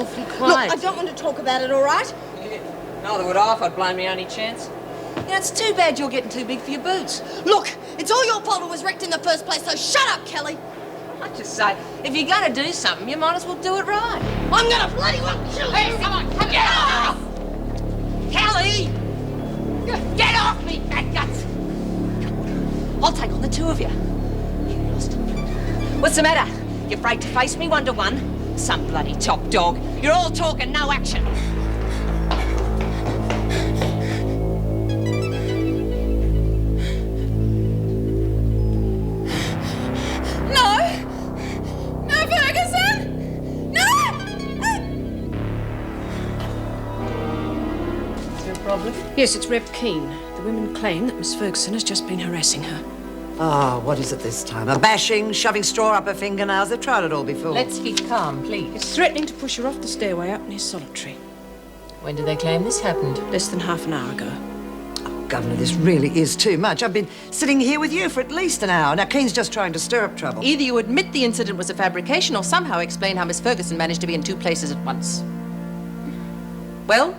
awfully quiet. Look, I don't want to talk about it, all right? Neither would I if I'd blown me only chance. You know, it's too bad you're getting too big for your boots. Look, it's all your fault it was wrecked in the first place, so shut up, Kelly. I just say, if you're going to do something, you might as well do it right. I'm going to bloody well kill you. Hey, come on, get off! Kelly! Get off me, fat guts! I'll take on the two of you. You lost. What's the matter? You afraid to face me one-to-one? Some bloody top dog. You're all talk and no action. Yes, it's Reb Keane. The women claim that Miss Ferguson has just been harassing her. Oh, what is it this time? A bashing, shoving straw up her fingernails? They've tried it all before. Let's keep calm, please. It's threatening to push her off the stairway up near Solitary. When did they claim this happened? Less than half an hour ago. Oh, Governor, this really is too much. I've been sitting here with you for at least an hour. Now, Keane's just trying to stir up trouble. Either you admit the incident was a fabrication or somehow explain how Miss Ferguson managed to be in two places at once. Well?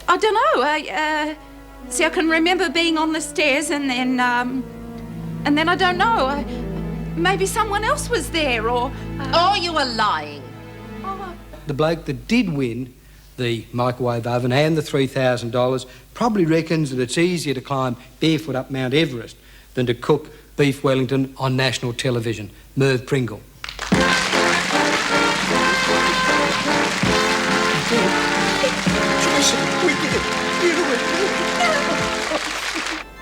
I don't know. See, I can remember being on the stairs and then I don't know. Maybe someone else was there or... Oh, you were lying. The bloke that did win the microwave oven and the $3,000 probably reckons that it's easier to climb barefoot up Mount Everest than to cook beef Wellington on national television. Merv Pringle.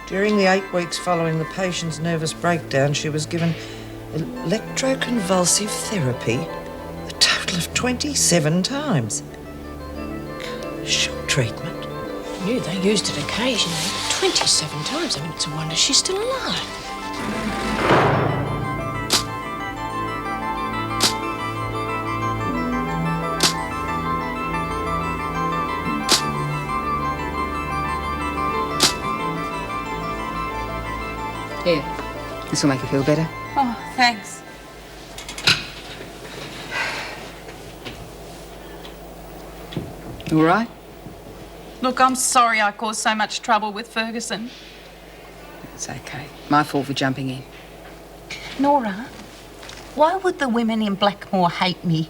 During the 8 weeks following the patient's nervous breakdown, she was given electroconvulsive therapy a total of 27 times. Shock treatment. I knew they used it occasionally, but 27 times. I mean, it's a wonder she's still alive. Here, this will make you feel better. Oh, thanks. You all right? Look, I'm sorry I caused so much trouble with Ferguson. It's okay. My fault for jumping in. Nora, why would the women in Blackmore hate me?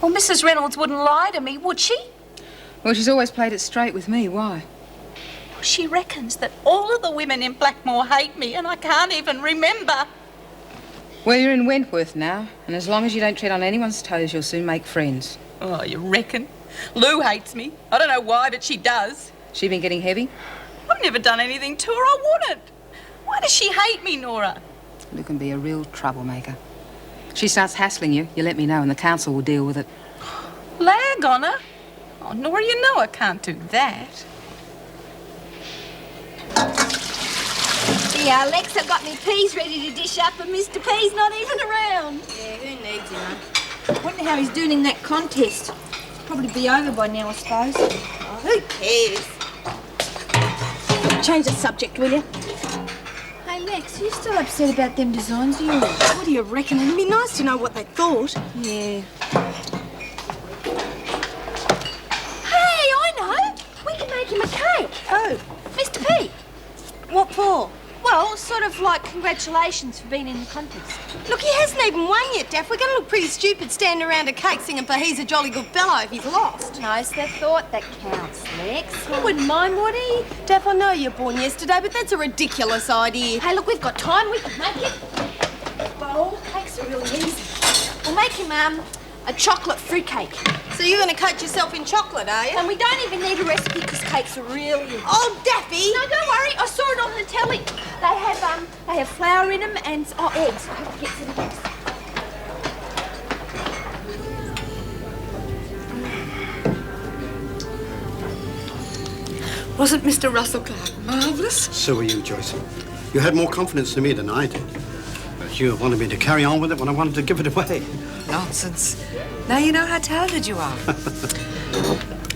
Well, Mrs. Reynolds wouldn't lie to me, would she? Well, she's always played it straight with me. Why? She reckons that all of the women in Blackmore hate me and I can't even remember. Well, you're in Wentworth now, and as long as you don't tread on anyone's toes, you'll soon make friends. Oh, you reckon? Lou hates me. I don't know why, but she does. She been getting heavy? I've never done anything to her. I wouldn't. Why does she hate me, Nora? Lou can be a real troublemaker. If she starts hassling you, you let me know and the council will deal with it. Lag on her? Oh, Nora, you know I can't do that. Yeah, Alexa got me peas ready to dish up and Mr. P's not even around. Yeah, who needs him, eh? Wonder how he's doing in that contest. Probably be over by now, I suppose. Oh, who cares? Change the subject, will you? Hey, Lex, are you still upset about them designs of yours? What do you reckon? It'd be nice to know what they thought. Yeah. Hey, I know. We can make him a cake. Oh. Mr. P. What for? Well, sort of like congratulations for being in the contest. Look, he hasn't even won yet, Daff. We're going to look pretty stupid standing around a cake singing for he's a jolly good fellow if he's lost. No, it's the thought that counts, Lex. You wouldn't mind, would he? Daff, I know you're born yesterday, but that's a ridiculous idea. Hey, look, we've got time. We can make it. Bowl cakes are really easy. We'll make him a chocolate fruitcake. So you're going to coat yourself in chocolate, are you? And we don't even need a recipe because cakes are really easy. Oh, Daffy! No, don't worry. I saw it on the telly. They have flour in them and eggs. I have to get some eggs. Wasn't Mr. Russell Clark marvellous? So were you, Joyce. You had more confidence in me than I did. But you wanted me to carry on with it when I wanted to give it away. Nonsense. Now you know how talented you are.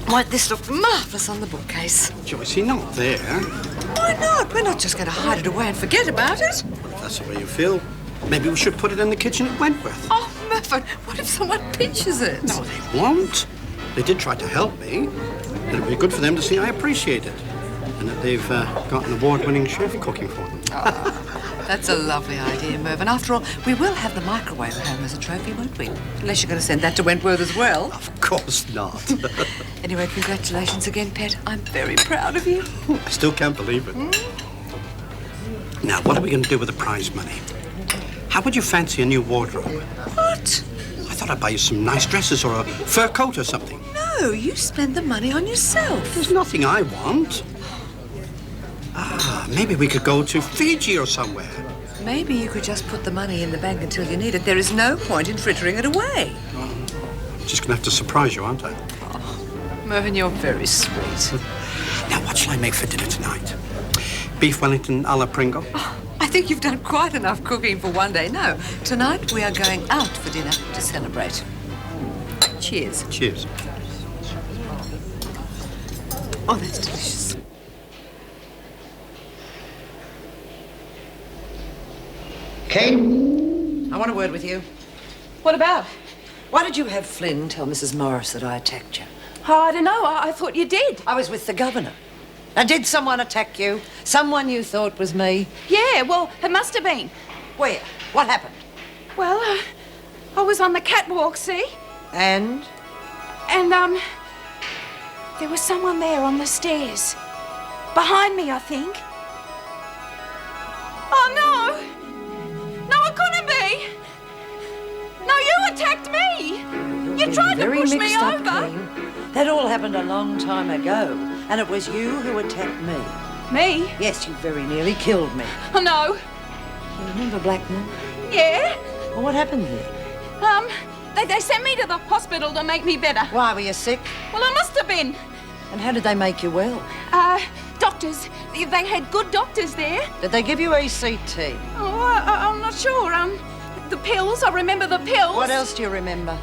Won't this look marvellous on the bookcase? Joycey, not there. Why not? We're not just going to hide it away and forget about it. If that's the way you feel. Maybe we should put it in the kitchen at Wentworth. Oh, Mervyn, what if someone pinches it? No, they won't. They did try to help me. It'll be good for them to see I appreciate it. And that they've got an award-winning chef cooking for them. That's a lovely idea, Mervyn. After all, we will have the microwave at home as a trophy, won't we? Unless you're going to send that to Wentworth as well. Of course not. Anyway, congratulations again, Pet. I'm very proud of you. I still can't believe it. Now, what are we going to do with the prize money? How would you fancy a new wardrobe? What? I thought I'd buy you some nice dresses or a fur coat or something. No, you spend the money on yourself. There's nothing I want. Maybe we could go to Fiji or somewhere. Maybe you could just put the money in the bank until you need it. There is no point in frittering it away. I'm just going to have to surprise you, aren't I? Mervyn, you're very sweet. Now, what shall I make for dinner tonight? Beef Wellington a la Pringle? Oh, I think you've done quite enough cooking for one day. No, tonight we are going out for dinner to celebrate. Cheers. Cheers. Oh, that's delicious. Kane, I want a word with you. What about? Why did you have Flynn tell Mrs. Morris that I attacked you? Oh, I don't know. I thought you did. I was with the governor. Now, did someone attack you? Someone you thought was me? Yeah, well, it must have been. Where? What happened? Well, I was on the catwalk, see? And? And, there was someone there on the stairs. Behind me, I think. Oh, no! No, it couldn't be! No, you attacked me! You tried to push me over! Kane. That all happened a long time ago, and it was you who attacked me. Me? Yes, you very nearly killed me. Oh, no. You remember Blackmore? Yeah? Well, what happened there? They sent me to the hospital to make me better. Why, were you sick? Well, I must have been. And how did they make you well? Doctors. They had good doctors there. Did they give you ECT? Oh, I'm not sure. The pills. I remember the pills. What else do you remember?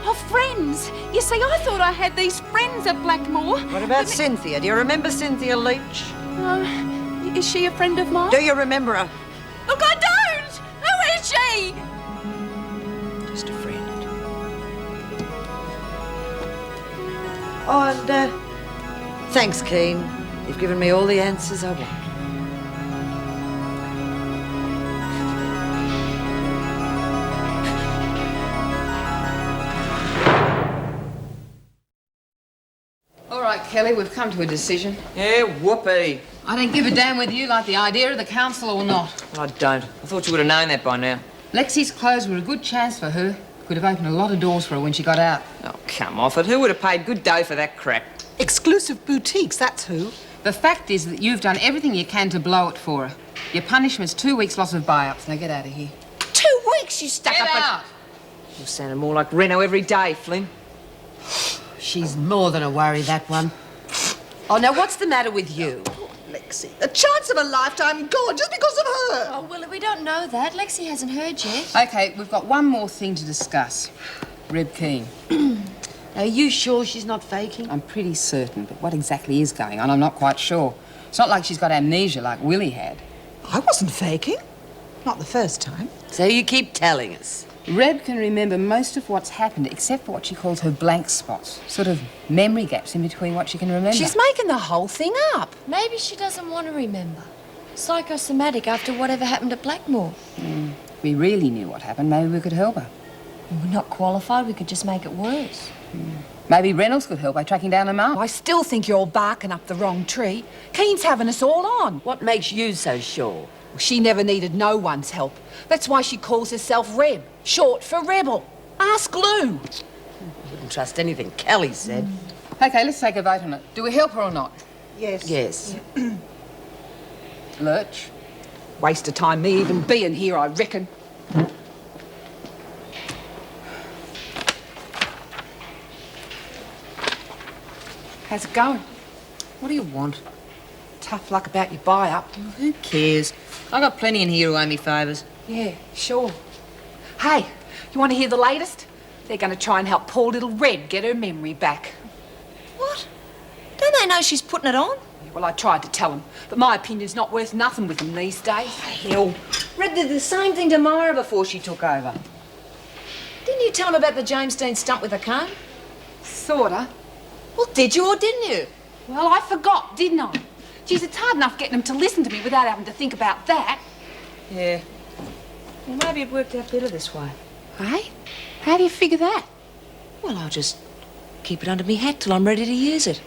Oh, friends. You see, I thought I had these friends at Blackmore. What about Cynthia? Do you remember Cynthia Leach? Is she a friend of mine? Do you remember her? Look, I don't! Who is she? Just a friend. Oh, and, thanks, Keen. You've given me all the answers I want. All right, Kelly, we've come to a decision. Yeah, whoopee. I don't give a damn whether you like the idea of the council or not. Well, I don't. I thought you would have known that by now. Lexi's clothes were a good chance for her. Could have opened a lot of doors for her when she got out. Oh, come off it. Who would have paid good dough for that crap? Exclusive boutiques, that's who. The fact is that you've done everything you can to blow it for her. Your punishment's 2 weeks' loss of buy-ups. Now get out of here. 2 weeks you stuck Get up out! You sounded more like Reno every day, Flynn. She's more than a worry, that one. Oh, now what's the matter with you? Lexi, the chance of a lifetime gone just because of her. Oh, Willie, we don't know that. Lexi hasn't heard yet. OK, we've got one more thing to discuss. Reb Keane. Are you sure she's not faking? I'm pretty certain, but what exactly is going on, I'm not quite sure. It's not like she's got amnesia like Willie had. I wasn't faking. Not the first time. So you keep telling us. Reb can remember most of what's happened, except for what she calls her blank spots. Sort of memory gaps in between what she can remember. She's making the whole thing up. Maybe she doesn't want to remember. Psychosomatic after whatever happened at Blackmore. If we really knew what happened, maybe we could help her. We're not qualified. We could just make it worse. Maybe Reynolds could help by tracking down her mum. I still think you're barking up the wrong tree. Keen's having us all on. What makes you so sure? She never needed no one's help. That's why she calls herself Reb, short for rebel. Ask Lou. I wouldn't trust anything Kelly said. OK, let's take a vote on it. Do we help her or not? Yes. Yes. Lurch? Waste of time me even being here, I reckon. How's it going? What do you want? Tough luck about your buy-up. Who cares? I got plenty in here who owe me favours. Yeah, sure. Hey, you want to hear the latest? They're going to try and help poor little Red get her memory back. What? Don't they know she's putting it on? Well, I tried to tell him, but my opinion's not worth nothing with him these days. Hell, Red did the same thing to Myra before she took over. Didn't you tell him about the James Dean stump with a comb? Sorta. Well, did you or didn't you? Well, I forgot, didn't I? Geez, it's hard enough getting him to listen to me without having to think about that. Yeah. Well, maybe it worked out better this way. Hey? How do you figure that? Well, I'll just keep it under me hat till I'm ready to use it.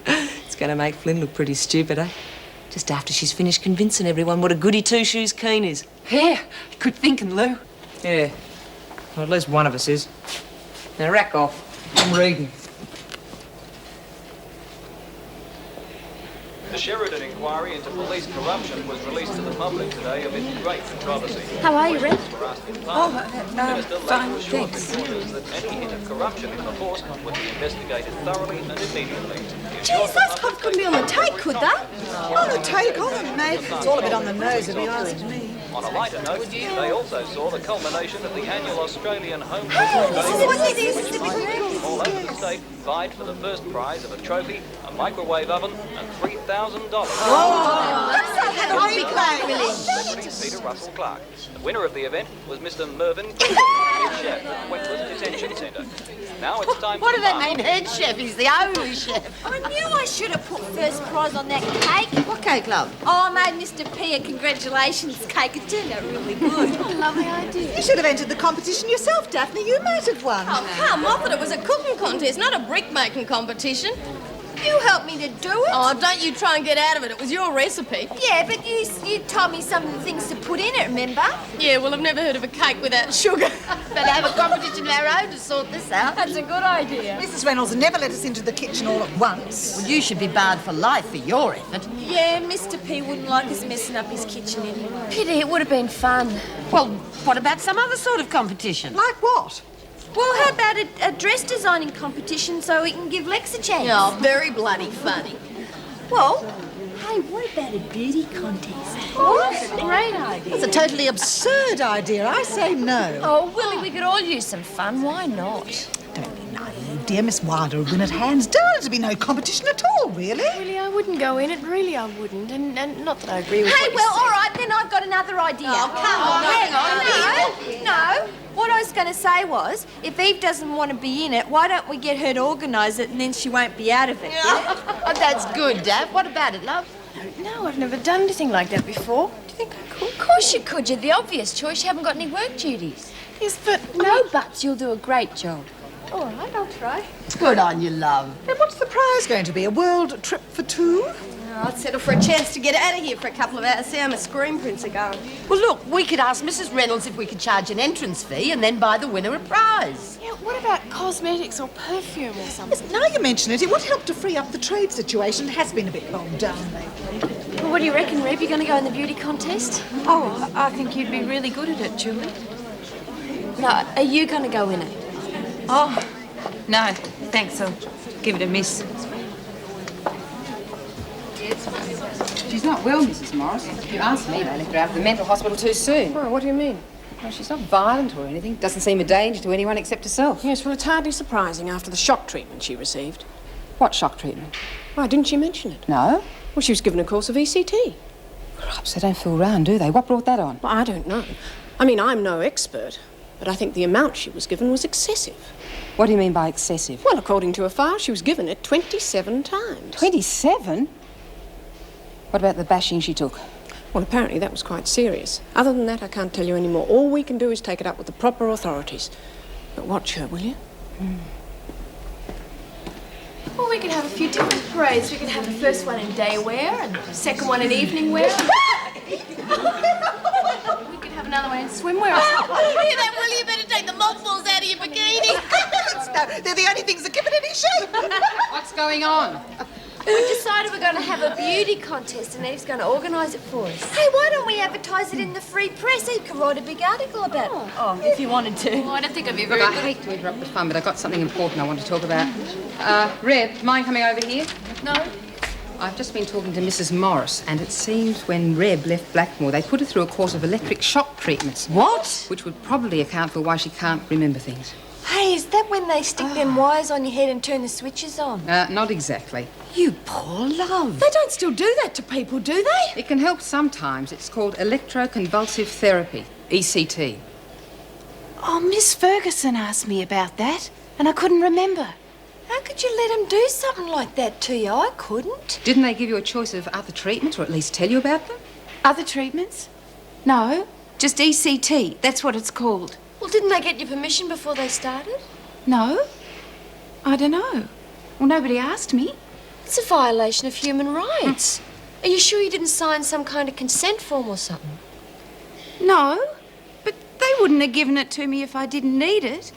It's going to make Flynn look pretty stupid, eh? Just after she's finished convincing everyone what a goody two-shoes Keen is. Yeah, good thinking, Lou. Yeah. Well, at least one of us is. Now, rack off. I'm reading. The Sheridan inquiry into police corruption was released to the public today amid great controversy. How are you, Red? Fine, thanks. That any hint of corruption in the force would be investigated thoroughly and immediately. Jeez, those cops couldn't be on the take, could they? On the take, on them, mate. It's all a bit on the nose, if you ask me. On a lighter note, they also saw the culmination of the annual Australian Home all over the state vied for the first prize of a trophy, a microwave oven, and $3,000. Celebrity Peter Russell Clark. The winner of the event was Mr. Mervyn, head chef at Wentworth Detention Centre. Now it's time What for do they mean, head chef? He's the only chef. I knew I should have put first prize on that cake. What cake, love? Oh, I made Mr. P a congratulations cake. It turned out really good. Lovely idea. You should have entered the competition yourself, Daphne. You might have won. Oh, come off it. It was a cooking contest, not a brick-making competition. You helped me to do it. Oh, don't you try and get out of it. It was your recipe. Yeah, but you told me some of the things to put in it, remember? Yeah, well, I've never heard of a cake without sugar. Better have a competition of our own to sort this out. That's a good idea. Mrs. Reynolds never let us into the kitchen all at once. Well, you should be barred for life for your effort. Yeah, Mr. P wouldn't like us messing up his kitchen anymore. Pity, it would have been fun. Well, what about some other sort of competition? Like what? Well, how about a dress designing competition so we can give Lex a chance? Oh, very bloody funny. Well, hey, what about a beauty contest? Oh, that's a great idea. That's a totally absurd idea. I say no. Oh, Willie, we could all use some fun. Why not? Don't be naive, dear. Miss Wilder would win at hands down. There'd be no competition at all, really. Really, I wouldn't go in it. Really, I wouldn't. And not that I agree with Hey, what well, you all right, then I've got another idea. Oh, come on. hang on. No. What I was going to say was, if Eve doesn't want to be in it, why don't we get her to organise it and then she won't be out of it? Oh, that's good, Dad. What about it, love? No, I've never done anything like that before. Do you think I could? Of course you could. You're the obvious choice. You haven't got any work duties. Yes, but... No buts. You'll do a great job. All right, I'll try. Good on you, love. And what's the prize going to be? A world trip for two? I'd settle for a chance to get out of here for a couple of hours, see how my screen prints are going. Well, look, we could ask Mrs. Reynolds if we could charge an entrance fee and then buy the winner a prize. Yeah, what about cosmetics or perfume or something? Yes, now you mention it, it would help to free up the trade situation. It has been a bit bogged down lately. Well, what do you reckon, Reb? You going to go in the beauty contest? Oh, I think you'd be really good at it, Julie. No, are you going to go in it? Oh, no, thanks. I'll give it a miss. She's not well, Mrs. Morris. If you ask me, they left her out of the mental hospital too soon. Oh, what do you mean? Well, she's not violent or anything. Doesn't seem a danger to anyone except herself. Yes, well, it's hardly surprising after the shock treatment she received. What shock treatment? Why, didn't she mention it? No. Well, she was given a course of ECT. Perhaps they don't fool round, do they? What brought that on? Well, I don't know. I mean, I'm no expert, but I think the amount she was given was excessive. What do you mean by excessive? Well, according to a file, she was given it 27 times. 27? What about the bashing she took? Well, apparently that was quite serious. Other than that, I can't tell you any more. All we can do is take it up with the proper authorities. But watch her, will you? Well, we could have a few different parades. We could have the first one in day wear and the second one in evening wear. We could have another one in swimwear or something. Hear that, Willie? You better take the mothballs out of your bikini. No, they're the only things that give it any shape. What's going on? We decided we're going to have a beauty contest and Eve's going to organise it for us. Hey, why don't we advertise it in the free press? Eve could write a big article about it. Oh, if you wanted to. Oh, I don't think I'd be Look, very I good. hate to interrupt the fun, but I've got something important I want to talk about. Reb, mind coming over here? No. I've just been talking to Mrs. Morris, and it seems when Reb left Blackmore, they put her through a course of electric shock treatments. What? Which would probably account for why she can't remember things. Hey, is that when they stick them wires on your head and turn the switches on? Not exactly. You poor love. They don't still do that to people, do they? It can help sometimes. It's called electroconvulsive therapy, ECT. Oh, Miss Ferguson asked me about that, and I couldn't remember. How could you let them do something like that to you? I couldn't. Didn't they give you a choice of other treatments, or at least tell you about them? Other treatments? No, just ECT. That's what it's called. Well, didn't they get your permission before they started? No? I don't know. Well, nobody asked me. It's a violation of human rights. Are you sure you didn't sign some kind of consent form or something? No, but they wouldn't have given it to me if I didn't need it.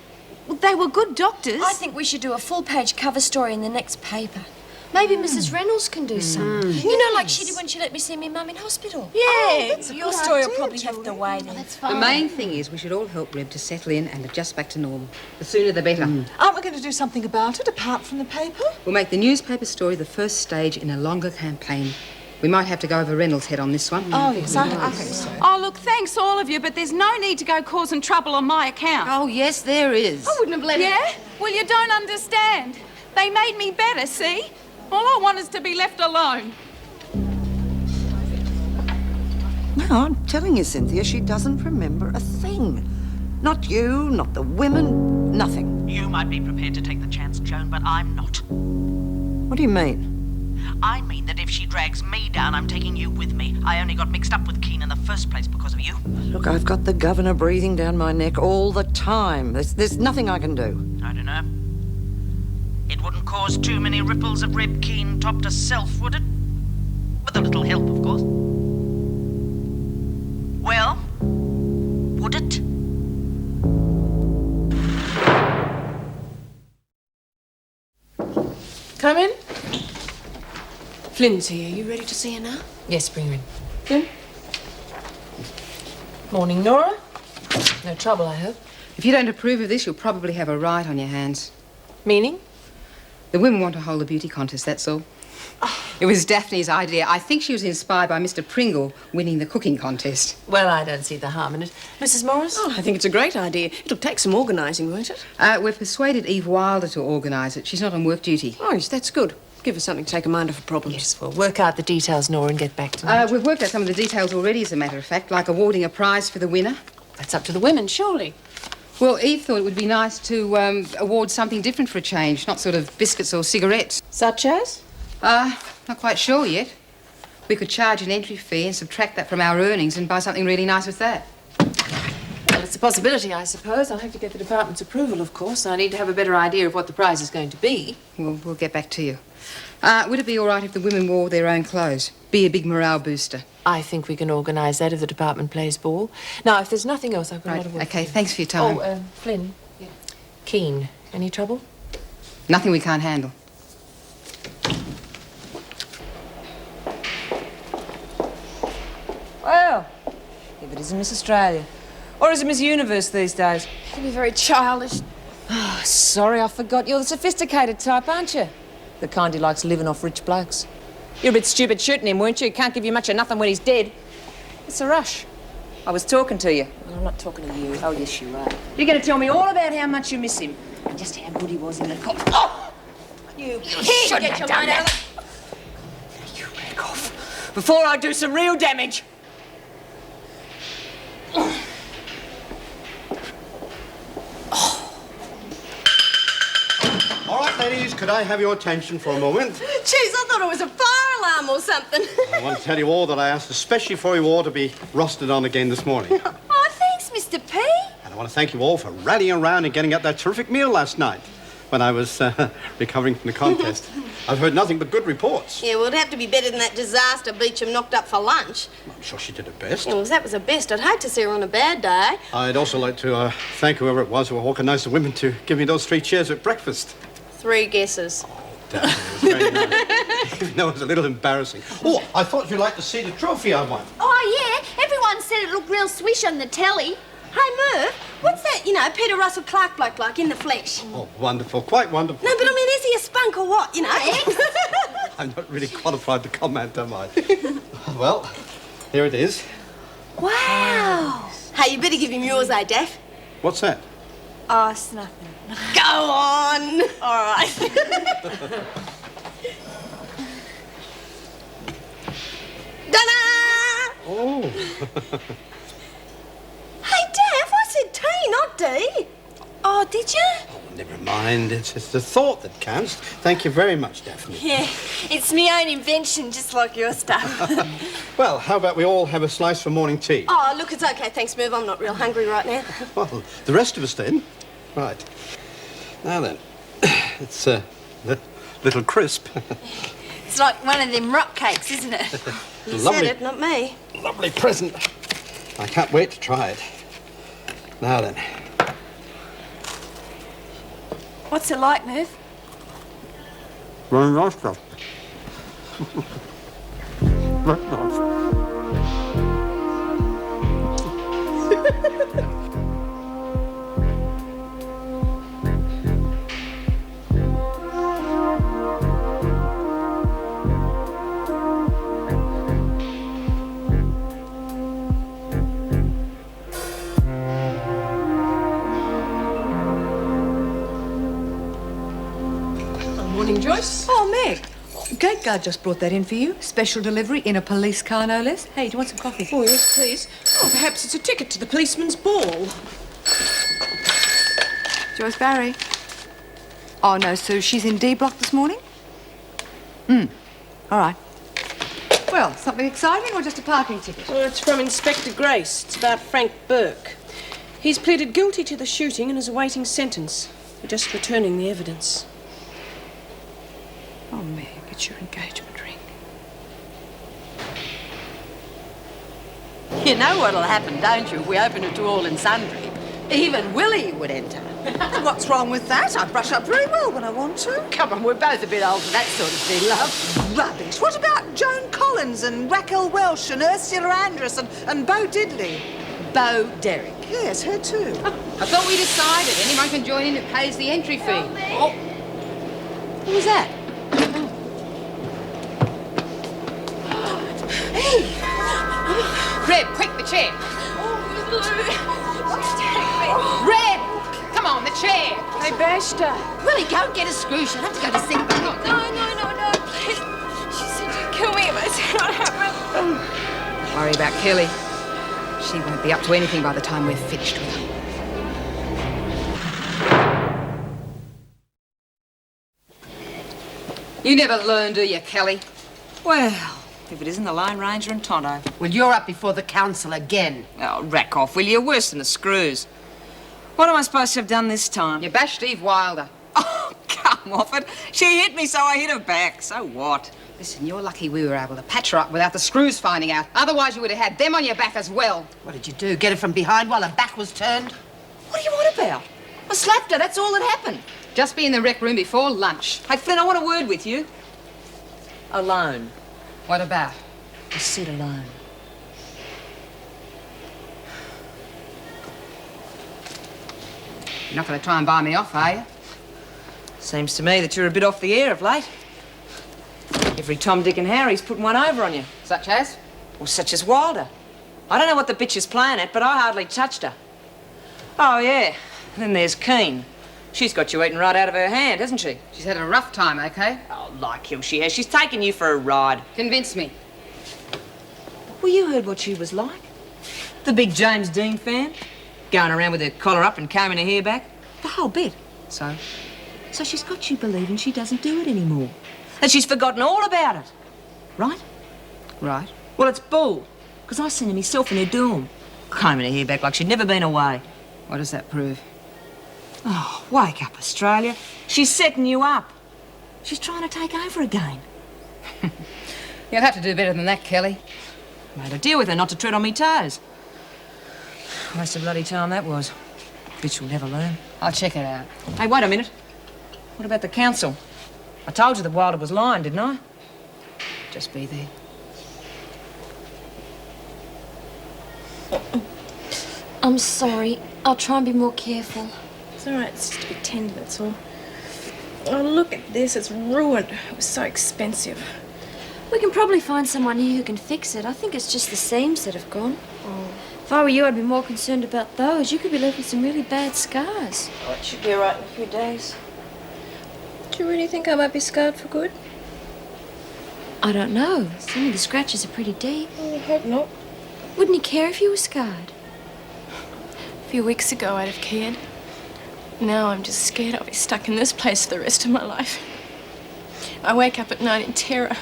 Well, they were good doctors. I think we should do a full-page cover story in the next paper. Maybe Mrs. Reynolds can do something. You know, like she did when she let me see me mum in hospital. Yeah, your story will probably have to wait. That's The main thing is we should all help Reb to settle in and adjust back to normal. The sooner the better. Aren't we going to do something about it, apart from the paper? We'll make the newspaper story the first stage in a longer campaign. We might have to go over Reynolds' head on this one. Oh, yes, I think so. Oh, look, thanks all of you, but there's no need to go causing trouble on my account. Oh, yes, there is. I wouldn't have let Yeah? Well, you don't understand. They made me better, see? All I want is to be left alone. No, I'm telling you, Cynthia, she doesn't remember a thing. Not you, not the women, nothing. You might be prepared to take the chance, Joan, but I'm not. What do you mean? I mean that if she drags me down, I'm taking you with me. I only got mixed up with Keane in the first place because of you. Look, I've got the governor breathing down my neck all the time. There's nothing I can do. I don't know. It wouldn't cause too many ripples of Reb Keane top to self, would it? With a little help, of course. Well, would it? Come in. Flynn's here. You ready to see her now? Yes, bring her in. Flynn? Morning, Nora. No trouble, I hope. If you don't approve of this, you'll probably have a riot on your hands. Meaning? The women want to hold a beauty contest, that's all. It was Daphne's idea. I think she was inspired by Mr. Pringle winning the cooking contest. Well, I don't see the harm in it. Mrs. Morris? Oh, I think it's a great idea. It'll take some organising, won't it? We've persuaded Eve Wilder to organise it. She's not on work duty. Oh, yes, that's good. Give her something to take her mind off her problems. Yes, we'll work out the details, Nora, and get back to me. We've worked out some of the details already, as a matter of fact, like awarding a prize for the winner. That's up to the women, surely. Well, Eve thought it would be nice to award something different for a change, not sort of biscuits or cigarettes. Such as? Not quite sure yet. We could charge an entry fee and subtract that from our earnings and buy something really nice with that. Well, it's a possibility, I suppose. I'll have to get the department's approval, of course. I need to have a better idea of what the prize is going to be. We'll get back to you. Would it be all right if the women wore their own clothes? Be a big morale booster. I think we can organise that if the department plays ball. Now, if there's nothing else, I've got a lot of work. Okay, thanks for your time. Oh, Flynn. Yeah. Keane. Any trouble? Nothing we can't handle. Well, if it isn't Miss Australia. Or is it Miss Universe these days? It can be very childish. Oh, sorry, I forgot. You're the sophisticated type, aren't you? The kind who likes living off rich blokes. You're a bit stupid shooting him, weren't you? Can't give you much of nothing when he's dead. It's a rush. I was talking to you. Well, I'm not talking to you. Oh, yes, you are. You're going to tell me all about how much you miss him and just how good he was in the cop. Oh! You shouldn't get have your done mind out that. You back off before I do some real damage. All right, ladies, could I have your attention for a moment? Jeez, I thought it was a fire alarm or something. I want to tell you all that I asked especially for you all to be roasted on again this morning. Oh, thanks, Mr. P. And I want to thank you all for rallying around and getting up that terrific meal last night when I was recovering from the contest. I've heard nothing but good reports. Yeah, well, it'd have to be better than that disaster Beecham knocked up for lunch. I'm sure she did her best. Yeah, well, if that was the best, I'd hate to see her on a bad day. I'd also like to thank whoever it was who organised the women to give me those 3 chairs at breakfast. 3 guesses. Daphne, it was very nice. Even though it was a little embarrassing. Oh, I thought you'd like to see the trophy I won. Oh, yeah. Everyone said it looked real swish on the telly. Hey, Merv, what's that, Peter Russell Clark bloke like in the flesh? Oh, wonderful, quite wonderful. No, but I mean, is he a spunk or what, I'm not really qualified to comment, am I? Well, here it is. Wow. Hey, you better give him yours, Daff? What's that? Oh, it's nothing. Go on. All right. Ta-da! Oh. Hey, Daff, I said tea, not D. Oh, did you? Never mind. It's the thought that counts. Thank you very much, Daphne. Yeah, it's my own invention, just like your stuff. Well, how about we all have a slice for morning tea? Oh, look, it's okay. Thanks, Merv. I'm not real hungry right now. Well, the rest of us then. Right. Now then, it's a little crisp. It's like one of them rock cakes, isn't it? You Lovely. said it, not me. Lovely present. I can't wait to try it. Now then. What's it like, Merv? Very nice stuff. Very nice. Morning, Joyce. Oh, Meg. Gate guard just brought that in for you. Special delivery in a police car, no less. Hey, do you want some coffee? Oh, yes, please. Oh, perhaps it's a ticket to the policeman's ball. Joyce Barry. Oh, no, so she's in D block this morning? All right. Well, something exciting or just a parking ticket? Well, it's from Inspector Grace. It's about Frank Burke. He's pleaded guilty to the shooting and is awaiting sentence. We're just returning the evidence. Oh, Meg, it's your engagement ring. You know what'll happen, don't you, if we open it to all and sundry? Even Willie would enter. What's wrong with that? I brush up very well when I want to. Come on, we're both a bit old for that sort of thing, love. Rubbish. What about Joan Collins and Raquel Welsh and Ursula Andress and Bo Diddley? Bo Derek. Yes, her too. I thought we decided anyone can join in who pays the entry fee. Oh. Who was that? Reb, quick, the chair. Reb! Come on, the chair. They bashed her. Willie, go and get a screw. She'll have to go to sick bay. No, please. She said you'd kill me if I said what happened. Don't worry about Kelly. She won't be up to anything by the time we're finished with her. You never learn, do you, Kelly? Well, if it isn't the Lone Ranger and Tonto. Well, you're up before the council again. Oh, rack off, will you? Worse than the screws. What am I supposed to have done this time? You bashed Eve Wilder. Oh, come off it. She hit me, so I hit her back. So what? Listen, you're lucky we were able to patch her up without the screws finding out. Otherwise, you would have had them on your back as well. What did you do? Get her from behind while her back was turned? What do you want about? I slapped her, that's all that happened. Just be in the rec room before lunch. Hey, Flynn, I want a word with you. Alone. What about? I said alone. You're not going to try and buy me off, are you? Seems to me that you're a bit off the air of late. Every Tom, Dick and Harry's putting one over on you. Such as? Well, such as Wilder. I don't know what the bitch is playing at, but I hardly touched her. Oh, yeah. And then there's Keane. She's got you eating right out of her hand, hasn't she? She's had a rough time, okay? Oh, like hell she has. She's taken you for a ride. Convince me. Well, you heard what she was like. The big James Dean fan. Going around with her collar up and combing her hair back. The whole bit. So? So she's got you believing she doesn't do it anymore. And she's forgotten all about it. Right? Right. Well, it's bull. Because I seen her myself in her dorm. Combing her hair back like she'd never been away. What does that prove? Oh, wake up, Australia. She's setting you up. She's trying to take over again. You'll have to do better than that, Kelly. Made a deal with her not to tread on me toes. Waste of bloody time that was. Bitch will never learn. I'll check it out. Hey, wait a minute. What about the council? I told you that Wilder was lying, didn't I? Just be there. I'm sorry. I'll try and be more careful. It's all right. It's just a bit tender, that's all. Oh, look at this. It's ruined. It was so expensive. We can probably find someone here who can fix it. I think it's just the seams that have gone. Oh. If I were you, I'd be more concerned about those. You could be left with some really bad scars. Oh, it should be all right in a few days. Do you really think I might be scarred for good? I don't know. Some of the scratches are pretty deep. I hope not. Wouldn't you care if you were scarred? A few weeks ago, I'd have cared. Now I'm just scared I'll be stuck in this place for the rest of my life. I wake up at night in terror.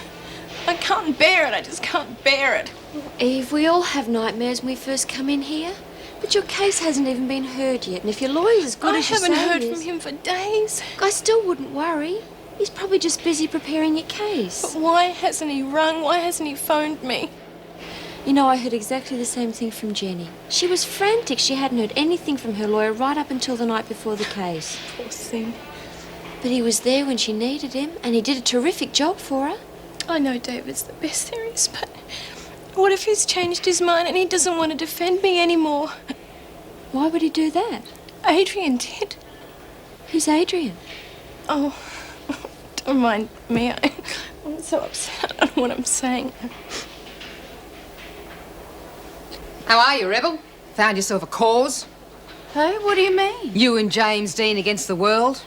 I can't bear it. I just can't bear it. Eve, we all have nightmares when we first come in here. But your case hasn't even been heard yet, and if your lawyer's as good as you say I haven't heard from him for days. I still wouldn't worry. He's probably just busy preparing your case. But why hasn't he rung? Why hasn't he phoned me? You know, I heard exactly the same thing from Jenny. She was frantic. She hadn't heard anything from her lawyer right up until the night before the case. Poor thing. But he was there when she needed him, and he did a terrific job for her. I know David's the best there is, but what if he's changed his mind and he doesn't want to defend me anymore? Why would he do that? Adrian did. Who's Adrian? Oh, don't mind me. I'm so upset. I don't know what I'm saying. How are you, Rebel? Found yourself a cause? Hey, what do you mean? You and James Dean against the world?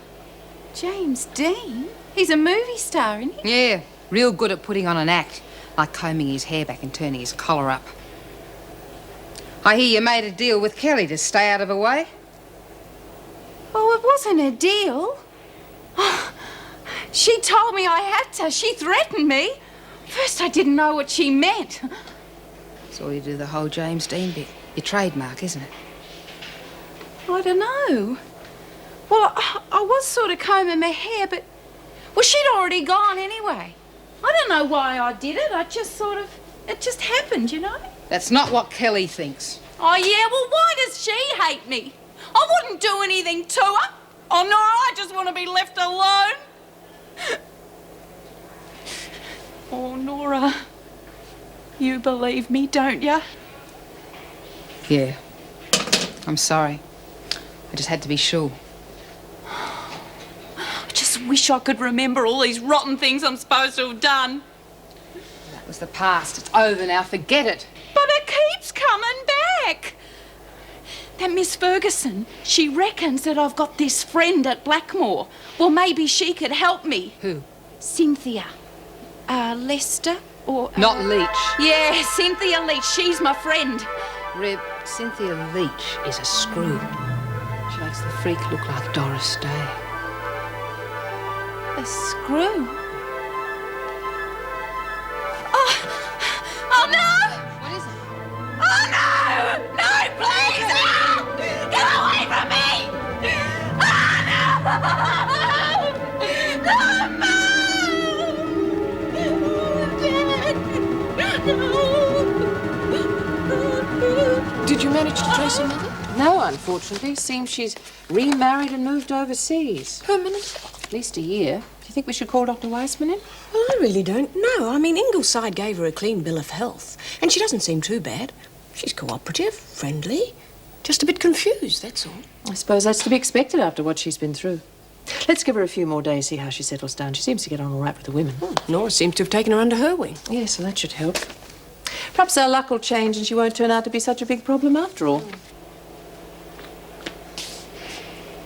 James Dean? He's a movie star, isn't he? Yeah, real good at putting on an act, like combing his hair back and turning his collar up. I hear you made a deal with Kelly to stay out of her way? Oh, it wasn't a deal. She told me I had to. She threatened me. First, I didn't know what she meant. That's all you do the whole James Dean bit. Your trademark, isn't it? I don't know. Well, I was sort of combing my hair, but... Well, she'd already gone anyway. I don't know why I did it. I just sort of... It just happened, you know? That's not what Kelly thinks. Oh, yeah? Well, why does she hate me? I wouldn't do anything to her. Oh, no, I just want to be left alone. Oh, Nora. You believe me, don't you? Yeah. I'm sorry. I just had to be sure. I just wish I could remember all these rotten things I'm supposed to have done. That was the past. It's over now. Forget it. But it keeps coming back. That Miss Ferguson, she reckons that I've got this friend at Blackmore. Well, maybe she could help me. Who? Cynthia. Lester or... Not Leach. Yeah, Cynthia Leach. She's my friend. Reb, Cynthia Leach is a screw. She makes the freak look like Doris Day. A screw? Oh no! What is it? Oh no! No, please! No! Get away from me! Oh no! Did you manage to trace her mother? No, unfortunately. Seems she's remarried and moved overseas. Permanently? At least a year. Do you think we should call Dr. Weissman in? Well, I really don't know. I mean, Ingleside gave her a clean bill of health, and she doesn't seem too bad. She's cooperative, friendly, just a bit confused, that's all. I suppose that's to be expected after what she's been through. Let's give her a few more days, see how she settles down. She seems to get on all right with the women. Nora seems to have taken her under her wing. Yes, so that should help. Perhaps our luck will change and she won't turn out to be such a big problem after all.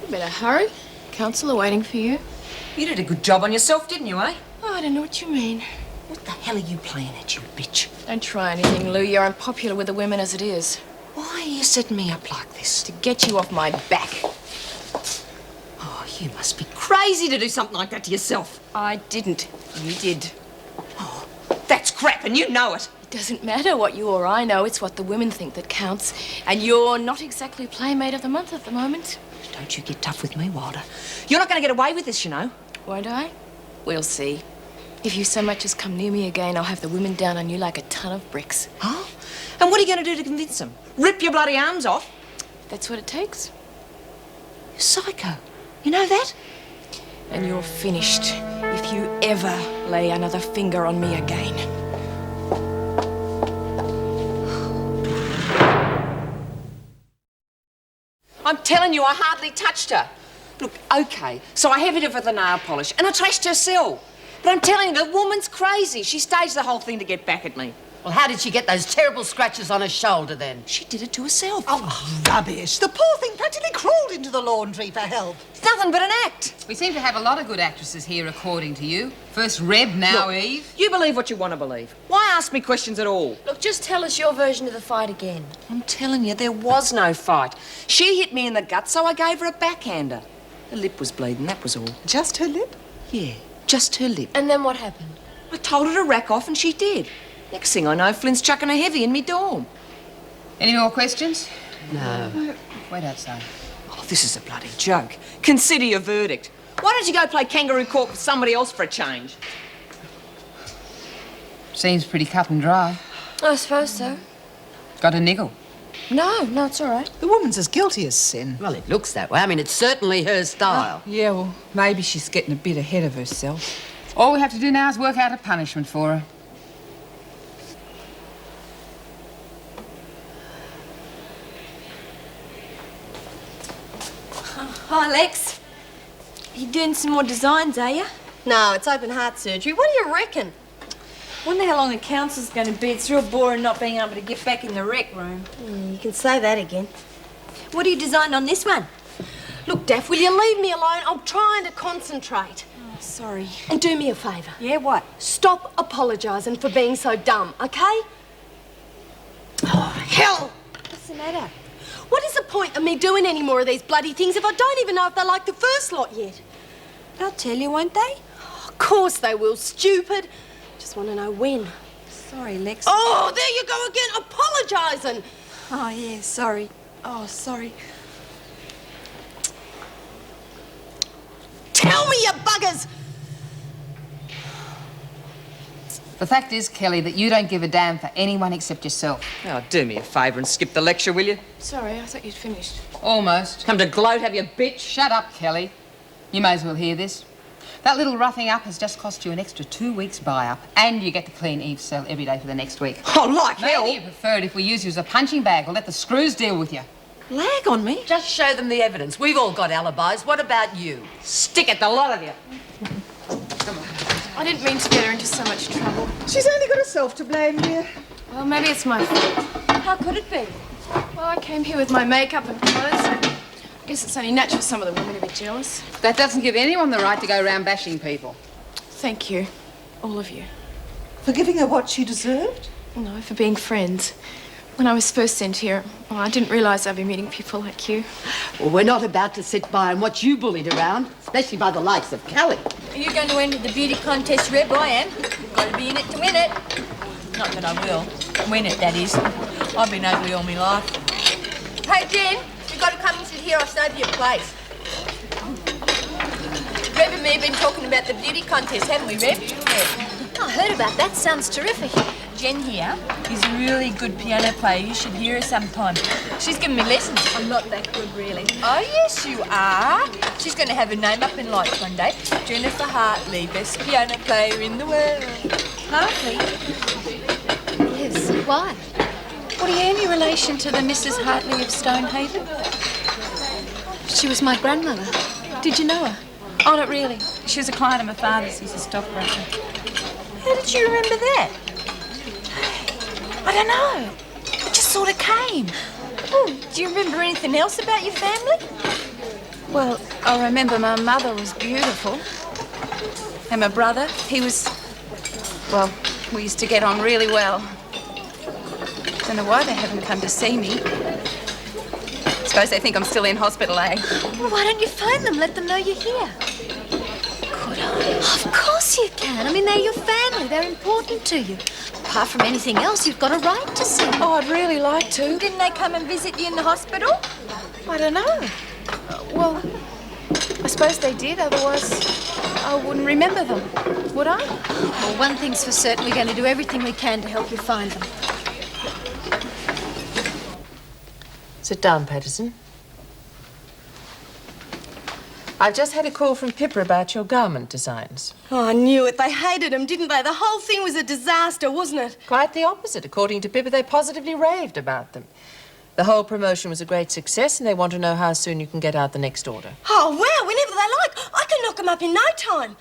You better hurry. Counsel are waiting for you. You did a good job on yourself, didn't you, eh? Oh, I don't know what you mean. What the hell are you playing at, you bitch? Don't try anything, Lou. You're unpopular with the women as it is. Why are you setting me up like this? To get you off my back. Oh, you must be crazy to do something like that to yourself. I didn't. You did. Oh, that's crap, and you know it. It doesn't matter what you or I know. It's what the women think that counts. And you're not exactly Playmate of the Month at the moment. Don't you get tough with me, Wilder. You're not going to get away with this, you know. Won't I? We'll see. If you so much as come near me again, I'll have the women down on you like a ton of bricks. Huh? And what are you going to do to convince them? Rip your bloody arms off? That's what it takes. You're psycho. You know that? And you're finished if you ever lay another finger on me again. I'm telling you, I hardly touched her. Look, OK, so I hit her with the nail polish and I trashed her cell. But I'm telling you, the woman's crazy. She staged the whole thing to get back at me. Well, how did she get those terrible scratches on her shoulder then? She did it to herself. Oh, rubbish. The poor thing practically crawled into the laundry for help. It's nothing but an act. We seem to have a lot of good actresses here, according to you. First Reb, now Look, Eve. You believe what you want to believe. Why ask me questions at all? Look, just tell us your version of the fight again. I'm telling you, there was no fight. She hit me in the gut, so I gave her a backhander. Her lip was bleeding, that was all. Just her lip? Yeah, just her lip. And then what happened? I told her to rack off and she did. Next thing I know, Flynn's chucking a heavy in me dorm. Any more questions? No. Wait outside. Oh, this is a bloody joke. Consider your verdict. Why don't you go play kangaroo court with somebody else for a change? Seems pretty cut and dry. I suppose so. Got a niggle? No, it's all right. The woman's as guilty as sin. Well, it looks that way. I mean, it's certainly her style. Yeah, well, maybe she's getting a bit ahead of herself. All we have to do now is work out a punishment for her. Hi, Lex. You doing some more designs, are you? No, it's open heart surgery. What do you reckon? Wonder how long a council's going to be. It's real boring not being able to get back in the rec room. You can say that again. What are you designing on this one? Look, Daff, will you leave me alone? I'm trying to concentrate. Oh, sorry. And do me a favour. Yeah, what? Stop apologising for being so dumb, okay? Oh, hell! What's the matter? What is the point of me doing any more of these bloody things if I don't even know if they like the first lot yet? They'll tell you, won't they? Oh, of course they will, stupid. Just want to know when. Sorry, Lex. Oh, there you go again, apologising. Oh, yeah, sorry. Oh, sorry. Tell me, you buggers! The fact is, Kelly, that you don't give a damn for anyone except yourself. Oh, do me a favour and skip the lecture, will you? Sorry, I thought you'd finished. Almost. Come to gloat, have you, bitch? Shut up, Kelly. You may as well hear this. That little roughing up has just cost you an extra 2 weeks buy-up, and you get to clean Eve's cell every day for the next week. Oh, like hell! Maybe you prefer it if we use you as a punching bag or let the screws deal with you. Lag on me? Just show them the evidence. We've all got alibis. What about you? Stick it, the lot of you. I didn't mean to get her into so much trouble. She's only got herself to blame, dear. Well, maybe it's my fault. How could it be? Well, I came here with my makeup and clothes, so I guess it's only natural for some of the women to be jealous. That doesn't give anyone the right to go around bashing people. Thank you. All of you. For giving her what she deserved? No, for being friends. When I was first sent here, well, I didn't realise I'd be meeting people like you. Well, we're not about to sit by and watch you bullied around, especially by the likes of Kelly. Are you going to enter the beauty contest, Reb? I am. Got to be in it to win it. Not that I will. Win it, that is. I've been ugly all my life. Hey, Jen, you've got to come and sit here. I'll save you a place. Reb and me have been talking about the beauty contest, haven't we, Reb? Yeah. I heard about that. Sounds terrific. Jen here is a really good piano player. You should hear her sometime. She's giving me lessons. I'm not that good, really. Oh, yes, you are. She's going to have her name up in lights one day. Jennifer Hartley, best piano player in the world. Hartley? Yes, why? What, are you any relation to the Mrs. Hartley of Stonehaven? She was my grandmother. Did you know her? Oh, not really. She was a client of my father's. He's a stockbroker. How did you remember that? I don't know. It just sort of came. Oh, do you remember anything else about your family? Well, I remember my mother was beautiful. And my brother, he was... Well, we used to get on really well. Don't know why they haven't come to see me. Suppose they think I'm still in hospital, eh? Well, why don't you phone them? Let them know you're here. Could I? Of course you can. I mean, they're your family. They're important to you. Apart from anything else, you've got a right to see them. Oh, I'd really like to. Didn't they come and visit you in the hospital? I don't know. Well, I suppose they did. Otherwise, I wouldn't remember them, would I? Well, one thing's for certain. We're going to do everything we can to help you find them. Sit down, Patterson. I've just had a call from Pippa about your garment designs. Oh, I knew it. They hated him, didn't they? The whole thing was a disaster, wasn't it? Quite the opposite. According to Pippa, they positively raved about them. The whole promotion was a great success, and they want to know how soon you can get out the next order. Oh, wow, whenever they like. I can knock them up in no time.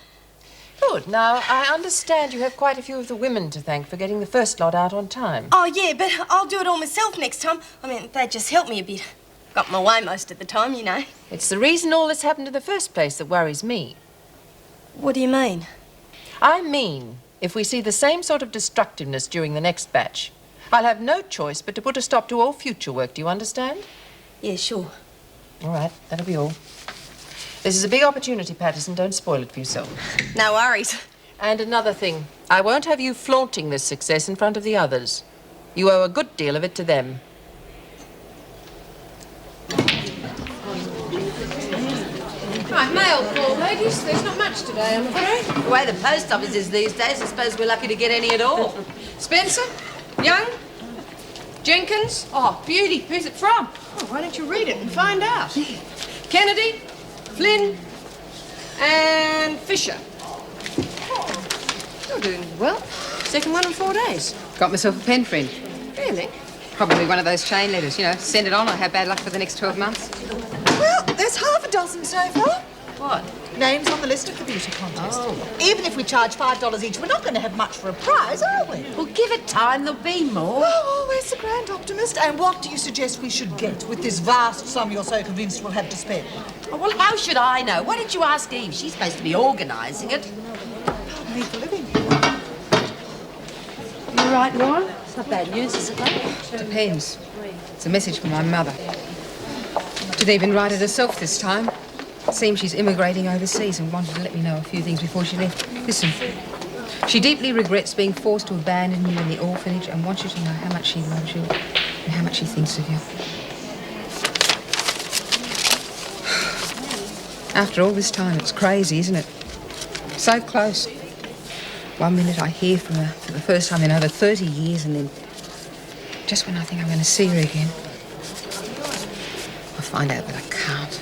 Good. Now, I understand you have quite a few of the women to thank for getting the first lot out on time. Oh, yeah, but I'll do it all myself next time. I mean, they just help me a bit. Got my way most of the time, you know. It's the reason all this happened in the first place that worries me. What do you mean? I mean, if we see the same sort of destructiveness during the next batch, I'll have no choice but to put a stop to all future work. Do you understand? Yeah, sure. All right, that'll be all. This is a big opportunity, Patterson. Don't spoil it for yourself. No worries. And another thing, I won't have you flaunting this success in front of the others. You owe a good deal of it to them. Right, mail call, ladies. There's not much today, I'm afraid. The way the post office is these days, I suppose we're lucky to get any at all. Spencer? Young? Jenkins? Oh, beauty. Who's it from? Oh, why don't you read it and find out? Kennedy, Flynn, and Fisher. You're doing well. Second one in 4 days. Got myself a pen friend. Really? Probably one of those chain letters, you know. Send it on or have bad luck for the next 12 months. Well, there's half a dozen so far. What? Names on the list of the beauty contest. Oh. Even if we charge $5 each, we're not going to have much for a prize, are we? Well, give it time, there'll be more. Oh, always the grand optimist. And what do you suggest we should get with this vast sum you're so convinced we'll have to spend? Oh, well, how should I know? Why didn't you ask Eve? She's supposed to be organising it. Pardon me for living. You right, Nora? It's not bad news, is it, though? Depends. It's a message from my mother. Didn't even write it herself this time. Seems she's immigrating overseas and wanted to let me know a few things before she left. Listen, she deeply regrets being forced to abandon you in the orphanage and wants you to know how much she loves you and how much she thinks of you. After all this time, it's crazy, isn't it? So close. One minute I hear from her for the first time in over 30 years, and then just when I think I'm going to see her again, I find out that I can't.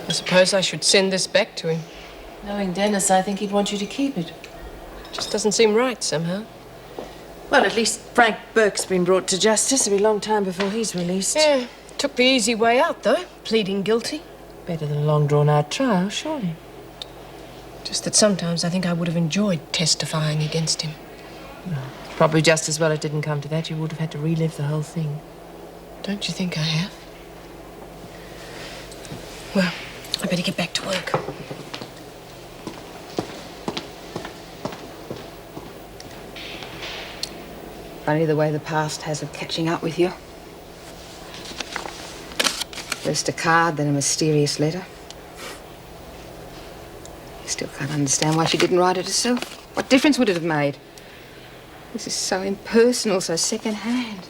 I suppose I should send this back to him. Knowing Dennis, I think he'd want you to keep it. Just doesn't seem right somehow. Well, at least Frank Burke's been brought to justice. It'll be a long time before he's released. Yeah, took the easy way out, though, pleading guilty. Better than a long drawn-out trial, surely. Just that sometimes I think I would have enjoyed testifying against him. Probably just as well it didn't come to that. You would have had to relive the whole thing. Don't you think I have? Well, I better get back to work. Funny the way the past has of catching up with you. First a card, then a mysterious letter. Still can't understand why she didn't write it herself. What difference would it have made? This is so impersonal, so second-hand.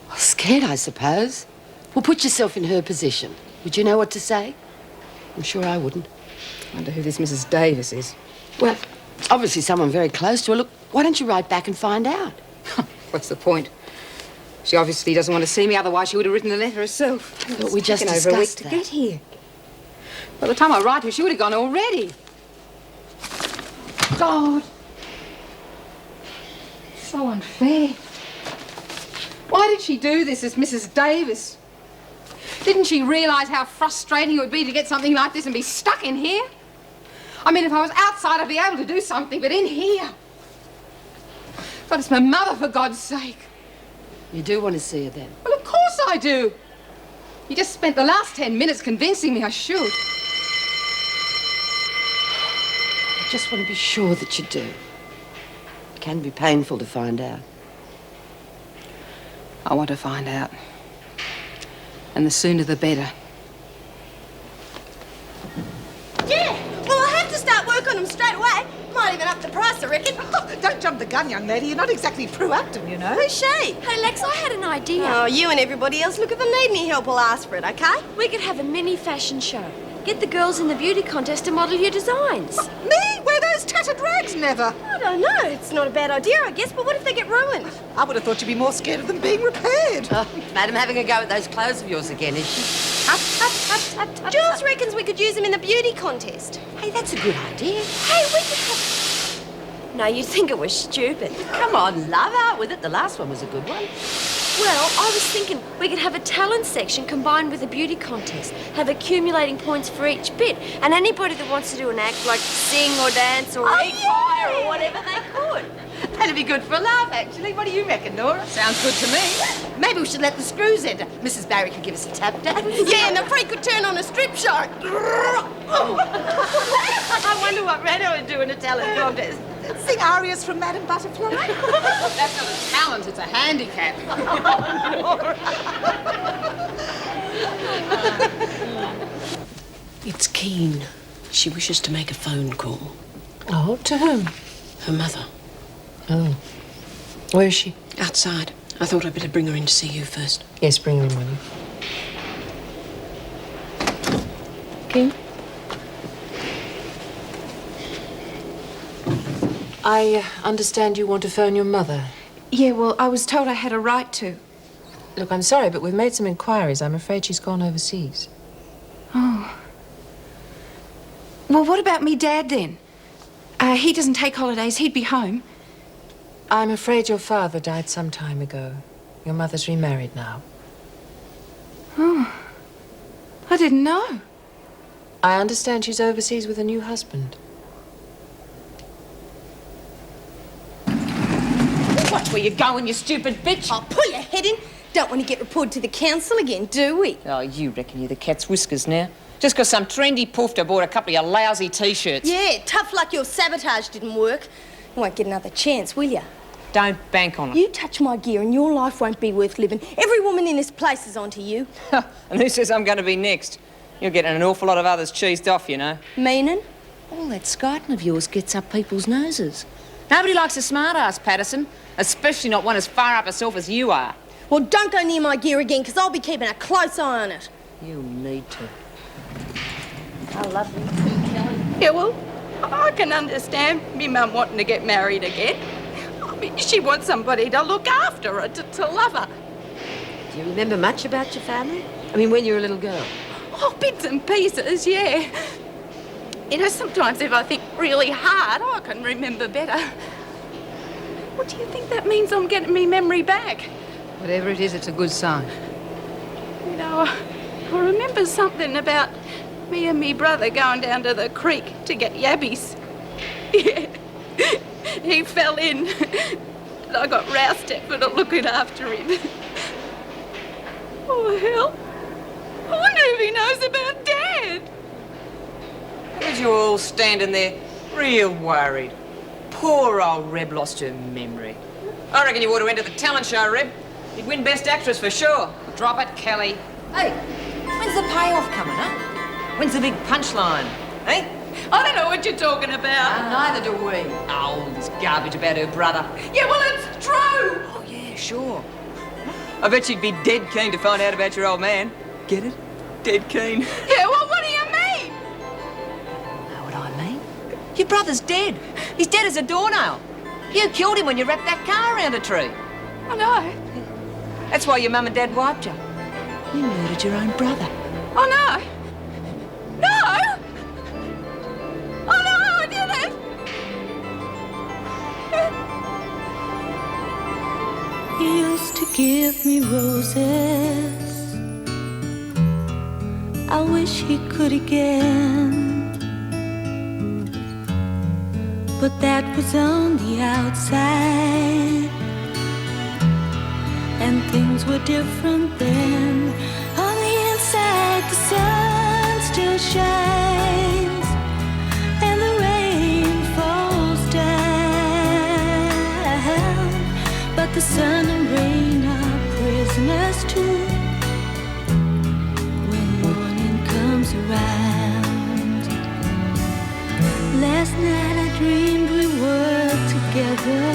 Well, scared, I suppose. Well, put yourself in her position. Would you know what to say? I'm sure I wouldn't. Wonder who this Mrs. Davis is. Well, it's obviously someone very close to her. Look, why don't you write back and find out? What's the point? She obviously doesn't want to see me, otherwise she would have written the letter herself. But we just taken over a week discussed to that. get here. By the time I write to her, she would have gone already. God. So unfair. Why did she do this as Mrs. Davis? Didn't she realise how frustrating it would be to get something like this and be stuck in here? I mean, if I was outside, I'd be able to do something, but in here... God, it's my mother, for God's sake. You do want to see her, then? Well, of course I do. You just spent the last 10 minutes convincing me I should. I just want to be sure that you do. It can be painful to find out. I want to find out. And the sooner the better. Yeah, well, I have to start work on them straight away. Might even up the price, I reckon. Oh, don't jump the gun, young lady. You're not exactly proactive, you know. Who's she? Hey, Lex, I had an idea. Oh, you and everybody else, look, if they need any help, we'll ask for it, okay? We could have a mini fashion show. Get the girls in the beauty contest to model your designs. Me? Wear those tattered rags? Never. I don't know. It's not a bad idea, I guess, but what if they get ruined? I would have thought you'd be more scared of them being repaired. Oh, Madam having a go at those clothes of yours again, is she? Tut, tut, tut, tut, tut. Jules reckons we could use them in the beauty contest. Hey, that's a good idea. Hey, we could have... No, you'd think it was stupid. Come on, love, out with it. The last one was a good one. Well, I was thinking we could have a talent section combined with a beauty contest, have accumulating points for each bit, and anybody that wants to do an act, like sing or dance or eat fire or whatever they could. That'd be good for a laugh, actually. What do you reckon, Nora? Sounds good to me. Maybe we should let the screws enter. Mrs. Barry could give us a tap dance. Yeah, and the freak could turn on a strip show. I wonder what Reno would do in a talent contest. Sing arias from Madame Butterfly. That's not a talent, it's a handicap. It's Keen. She wishes to make a phone call. Oh, to whom? Her mother. Oh. Where is she? Outside. I thought I'd better bring her in to see you first. Yes, bring her in, will you? Keen? I understand you want to phone your mother. Yeah, well, I was told I had a right to. Look, I'm sorry, but we've made some inquiries. I'm afraid she's gone overseas. Oh. Well, what about me dad, then? He doesn't take holidays. He'd be home. I'm afraid your father died some time ago. Your mother's remarried now. Oh. I didn't know. I understand she's overseas with a new husband. Watch where you're going, you stupid bitch. Oh, pull your head in. Don't want to get reported to the council again, do we? Oh, you reckon you're the cat's whiskers now? Just 'cause some trendy poofter bought a couple of your lousy T-shirts. Yeah, tough luck your sabotage didn't work. You won't get another chance, will you? Don't bank on it. You touch my gear and your life won't be worth living. Every woman in this place is onto you. And who says I'm going to be next? You're getting an awful lot of others cheesed off, you know. Meaning? All that skiting of yours gets up people's noses. Nobody likes a smart-ass, Patterson, especially not one as far up herself as you are. Well, don't go near my gear again, because I'll be keeping a close eye on it. You need to. I love you too, Kelly. Yeah, well, I can understand me mum wanting to get married again. I mean, she wants somebody to look after her, to love her. Do you remember much about your family? I mean, when you were a little girl? Oh, bits and pieces, yeah. You know, sometimes if I think really hard, I can remember better. What do you think that means I'm getting me memory back? Whatever it is, it's a good sign. You know, I remember something about me and me brother going down to the creek to get yabbies. Yeah. He fell in. And I got roused at for not looking after him. Oh, hell. I wonder if he knows about Dad. As you all standing there, real worried. Poor old Reb lost her memory. I reckon you ought to enter the talent show, Reb. You'd win Best Actress for sure. Drop it, Kelly. Hey, when's the payoff coming, huh? When's the big punchline, eh? I don't know what you're talking about. Neither do we. Oh, this garbage about her brother. Yeah, well, it's true. Oh, yeah, sure. I bet you'd be dead keen to find out about your old man. Get it? Dead keen. Yeah, well, what do you mean? Know what I mean? Your brother's dead. He's dead as a doornail. You killed him when you wrapped that car around a tree. I know. That's why your mum and dad wiped you. You murdered your own brother. Oh, no. No! Oh, no, I didn't. He used to give me roses. I wish he could again, but that was on the outside, and things were different then. On the inside, the sun still shines, and the rain falls down, but the sun and rain are prisoners too. Around. Last night I dreamed we were together,